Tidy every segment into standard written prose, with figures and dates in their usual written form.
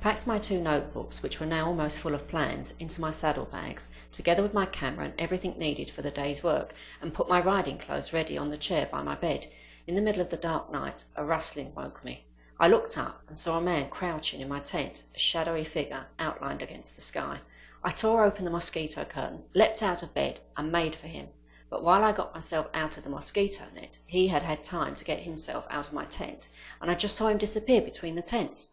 packed my 2 notebooks, which were now almost full of plans, into my saddlebags, together with my camera and everything needed for the day's work, and put my riding clothes ready on the chair by my bed. In the middle of the dark night, a rustling woke me. I looked up and saw a man crouching in my tent, a shadowy figure outlined against the sky. I tore open the mosquito curtain, leapt out of bed, and made for him. But while I got myself out of the mosquito net, he had had time to get himself out of my tent, and I just saw him disappear between the tents.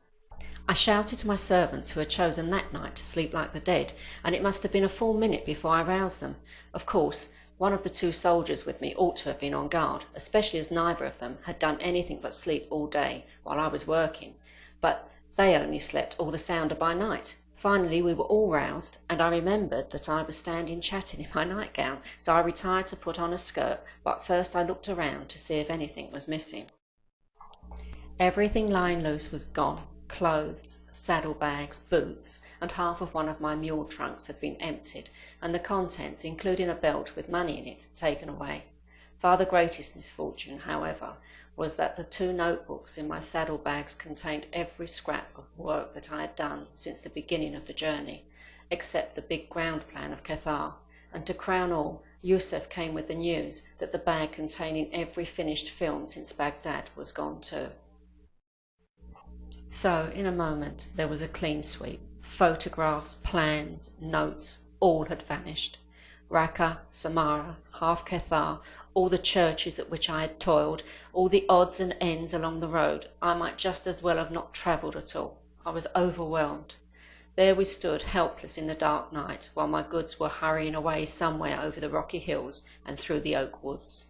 I shouted to my servants, who had chosen that night to sleep like the dead, and it must have been a full minute before I roused them. Of course, one of the 2 soldiers with me ought to have been on guard, especially as neither of them had done anything but sleep all day while I was working, but they only slept all the sounder by night. Finally we were all roused, and I remembered that I was standing chatting in my nightgown, so I retired to put on a skirt, but first I looked around to see if anything was missing. Everything lying loose was gone. Clothes, saddlebags, boots, and half of one of my mule trunks had been emptied, and the contents, including a belt with money in it, taken away. Far the greatest misfortune, however, was that the 2 notebooks in my saddlebags contained every scrap of work that I had done since the beginning of the journey, except the big ground plan of Cathar, and to crown all, Yusuf came with the news that the bag containing every finished film since Baghdad was gone too. So, in a moment, there was a clean sweep. Photographs, plans, notes, all had vanished. Raqqa, Samarra, half Cathar, all the churches at which I had toiled, all the odds and ends along the road. I might just as well have not travelled at all. I was overwhelmed. There we stood, helpless in the dark night, while my goods were hurrying away somewhere over the rocky hills and through the oak woods.